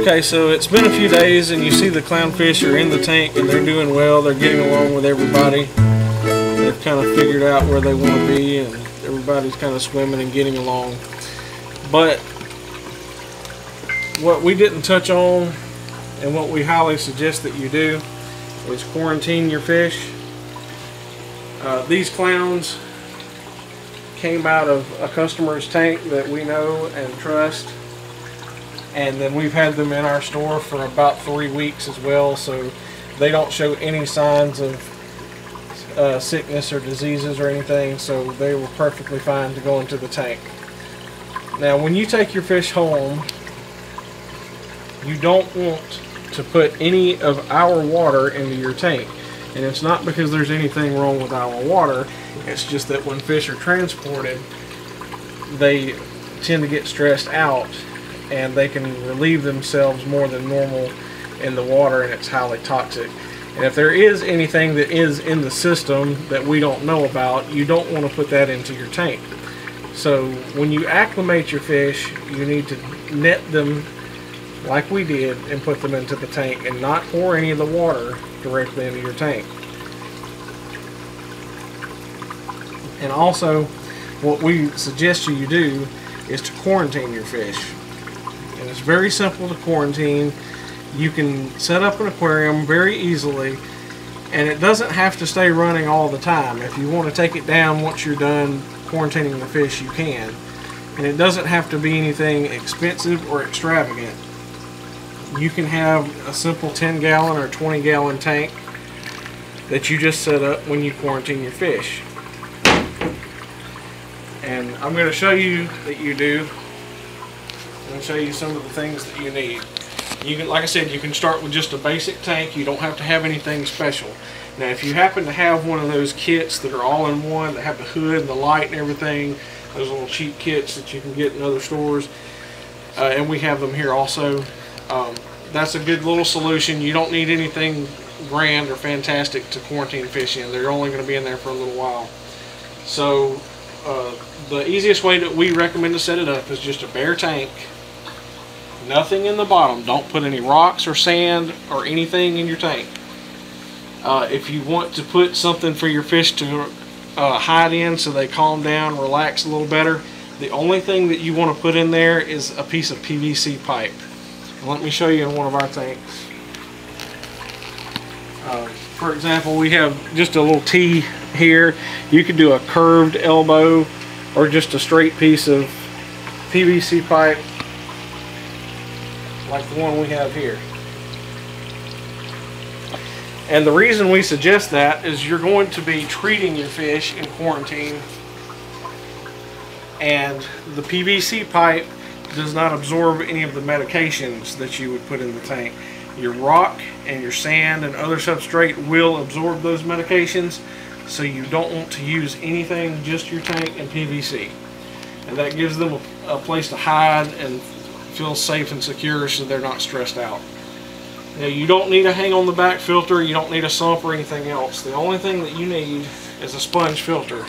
Okay, so it's been a few days and you see the clownfish are in the tank and they're doing well. They're getting along with everybody. They've kind of figured out where they want to be and everybody's kind of swimming and getting along. But what we didn't touch on and what we highly suggest that you do is quarantine your fish. These clowns came out of a customer's tank that we know and trust, and then we've had them in our store for about 3 weeks as well, so they don't show any signs of sickness or diseases or anything, so they were perfectly fine to go into the tank. Now when you take your fish home, you don't want to put any of our water into your tank. And it's not because there's anything wrong with our water, it's just that when fish are transported, they tend to get stressed out and they can relieve themselves more than normal in the water, and it's highly toxic. And if there is anything that is in the system that we don't know about, you don't want to put that into your tank. So when you acclimate your fish, you need to net them like we did and put them into the tank and not pour any of the water directly into your tank. And also, what we suggest you do is to quarantine your fish. And it's very simple to quarantine. You can set up an aquarium very easily, and it doesn't have to stay running all the time. If you want to take it down once you're done quarantining the fish, you can. And it doesn't have to be anything expensive or extravagant. You can have a simple 10-gallon or 20-gallon tank that you just set up when you quarantine your fish. And I'm going to show you that you do. I'm going to show you some of the things that you need. You can, like I said, you can start with just a basic tank. You don't have to have anything special. Now, if you happen to have one of those kits that are all in one, that have the hood and the light and everything, those little cheap kits that you can get in other stores, and we have them here also. That's a good little solution. You don't need anything grand or fantastic to quarantine fish in. They're only going to be in there for a little while. So the easiest way that we recommend to set it up is just a bare tank, nothing in the bottom. Don't put any rocks or sand or anything in your tank. If you want to put something for your fish to hide in so they calm down, relax a little better, the only thing that you want to put in there is a piece of PVC pipe. Let me show you in one of our tanks. For example, we have just a little T here. You could do a curved elbow or just a straight piece of PVC pipe like the one we have here. And the reason we suggest that is you're going to be treating your fish in quarantine, and the PVC pipe does not absorb any of the medications that you would put in the tank. Your rock and your sand and other substrate will absorb those medications, so you don't want to use anything, just your tank and PVC. And that gives them a place to hide and feel safe and secure so they're not stressed out. Now, you don't need a hang on the back filter, you don't need a sump or anything else. The only thing that you need is a sponge filter.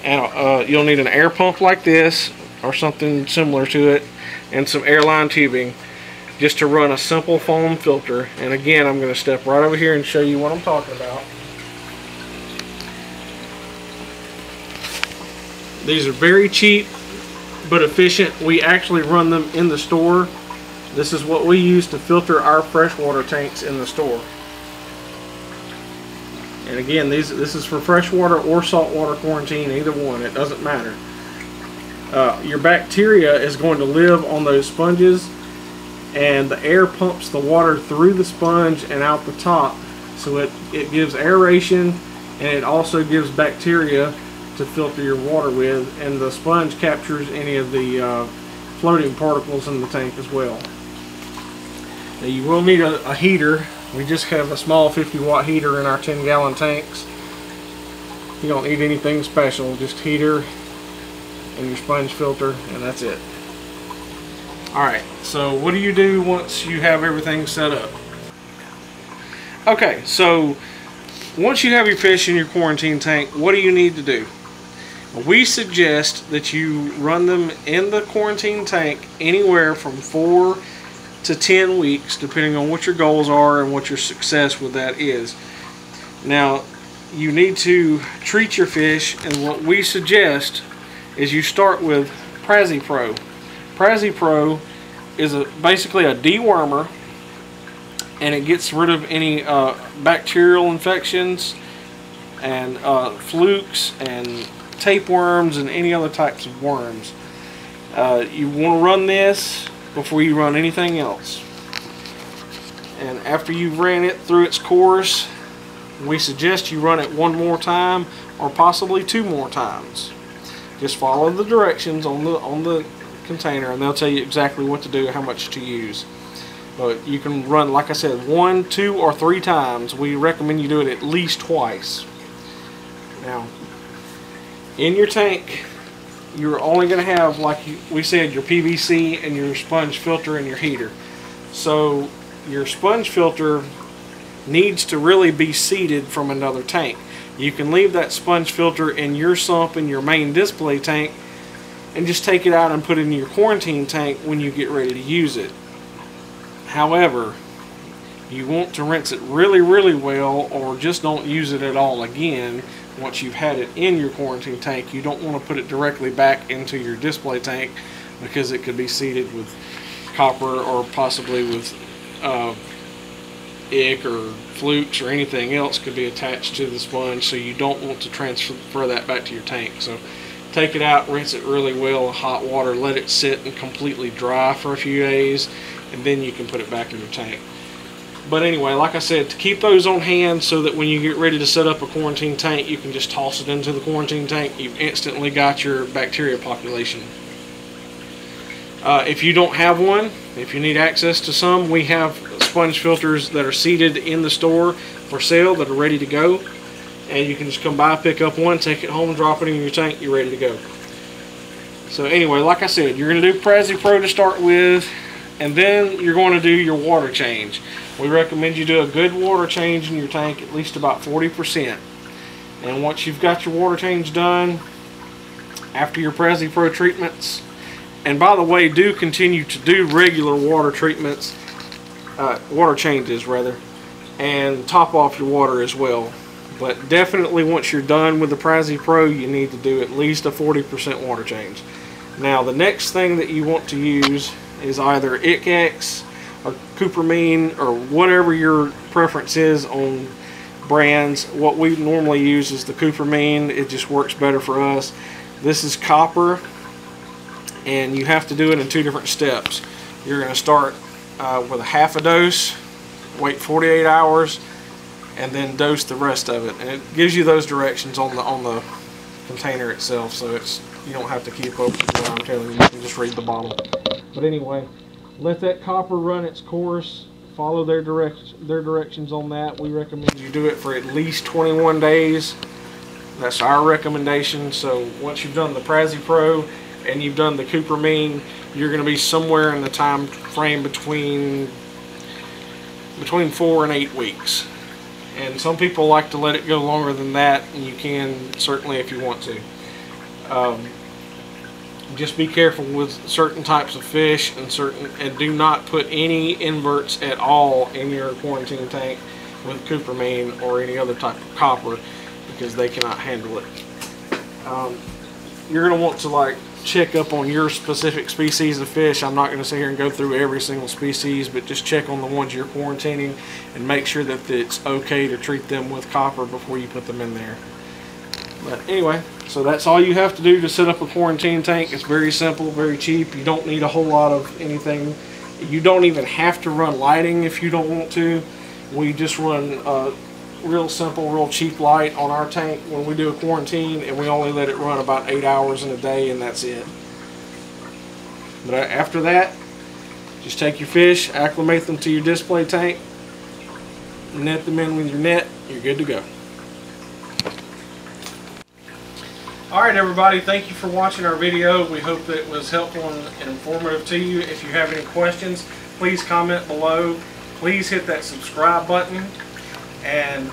And you'll need an air pump like this or something similar to it, and some airline tubing just to run a simple foam filter. And again, I'm going to step right over here and show you what I'm talking about. These are very cheap but efficient. We actually run them in the store. This is what we use to filter our freshwater tanks in the store. And again, this is for freshwater or saltwater quarantine, either one, it doesn't matter. Your bacteria is going to live on those sponges, and the air pumps the water through the sponge and out the top, so it gives aeration, and it also gives bacteria to filter your water with, and the sponge captures any of the floating particles in the tank as well. Now, you will need a heater. We just have a small 50-watt heater in our 10-gallon tanks. You don't need anything special, just heater and your sponge filter, and that's it. Alright, so what do you do once you have everything set up? Okay, so once you have your fish in your quarantine tank, what do you need to do? We suggest that you run them in the quarantine tank anywhere from 4 to 10 weeks, depending on what your goals are and what your success with that is. Now, you need to treat your fish, and what we suggest is you start with Pro. Pro is basically a dewormer, and it gets rid of any bacterial infections and flukes and tapeworms and any other types of worms. You want to run this before you run anything else. And after you've ran it through its course, we suggest you run it one more time or possibly 2 more times. Just follow the directions on the container, and they'll tell you exactly what to do, how much to use. But you can run, like I said, 1, 2, or 3 times. We recommend you do it at least twice. Now, in your tank, you're only going to have, like we said, your PVC and your sponge filter and your heater. So your sponge filter needs to really be seeded from another tank. You can leave that sponge filter in your sump in your main display tank and just take it out and put it in your quarantine tank when you get ready to use it. However, you want to rinse it really, really well, or just don't use it at all again. Once you've had it in your quarantine tank, you don't want to put it directly back into your display tank, because it could be seeded with copper or possibly with ick or flukes or anything else could be attached to the sponge, so you don't want to transfer that back to your tank. So take it out, rinse it really well in hot water, let it sit and completely dry for a few days, and then you can put it back in your tank. But anyway, like I said, to keep those on hand so that when you get ready to set up a quarantine tank, you can just toss it into the quarantine tank. You've instantly got your bacteria population. If you don't have one, if you need access to some, we have sponge filters that are seated in the store for sale that are ready to go. And you can just come by, pick up one, take it home, drop it in your tank, you're ready to go. So anyway, like I said, you're going to do Pro to start with, and then you're going to do your water change. We recommend you do a good water change in your tank, at least about 40%. And once you've got your water change done, after your Pro treatments, and by the way, do continue to do regular water treatments, water changes rather, and top off your water as well. But definitely once you're done with the Pro, you need to do at least a 40% water change. Now the next thing that you want to use is either ICX or Cupramine, or whatever your preference is on brands. What we normally use is the Cupramine. It just works better for us. This is copper, and you have to do it in 2 different steps. You're going to start with a half a dose, wait 48 hours, and then dose the rest of it. And it gives you those directions on the container itself, so you don't have to keep up with what I'm telling you. You can just read the bottle. But anyway, let that copper run its course. Follow their directions on that. We recommend you do it for at least 21 days. That's our recommendation. So once you've done the Pro and you've done the Cupramine, you're going to be somewhere in the time frame between 4 and 8 weeks. And some people like to let it go longer than that, and you can certainly if you want to. Just be careful with certain types of fish and do not put any inverts at all in your quarantine tank with Cupramine or any other type of copper, because they cannot handle it. You're going to want to check up on your specific species of fish. I'm not going to sit here and go through every single species, but just check on the ones you're quarantining and make sure that it's okay to treat them with copper before you put them in there. But anyway, so that's all you have to do to set up a quarantine tank. It's very simple, very cheap. You don't need a whole lot of anything. You don't even have to run lighting if you don't want to. We just run real simple, real cheap light on our tank when we do a quarantine, and we only let it run about 8 hours in a day, and that's it. But after that, just take your fish, acclimate them to your display tank, net them in with your net, you're good to go. Alright everybody, thank you for watching our video. We hope that it was helpful and informative to you. If you have any questions, please comment below. Please hit that subscribe button. And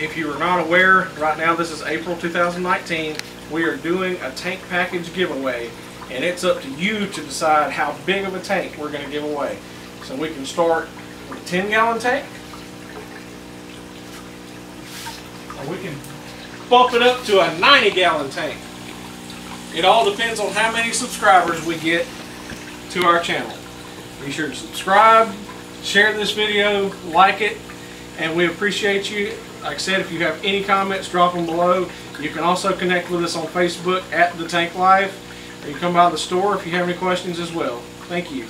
if you are not aware, right now this is April 2019, we are doing a tank package giveaway. And it's up to you to decide how big of a tank we're going to give away. So we can start with a 10-gallon tank, or we can bump it up to a 90-gallon tank. It all depends on how many subscribers we get to our channel. Be sure to subscribe, share this video, like it, and we appreciate you. Like I said, if you have any comments, drop them below. You can also connect with us on Facebook at The Tank Life, or you can come by the store if you have any questions as well. Thank you.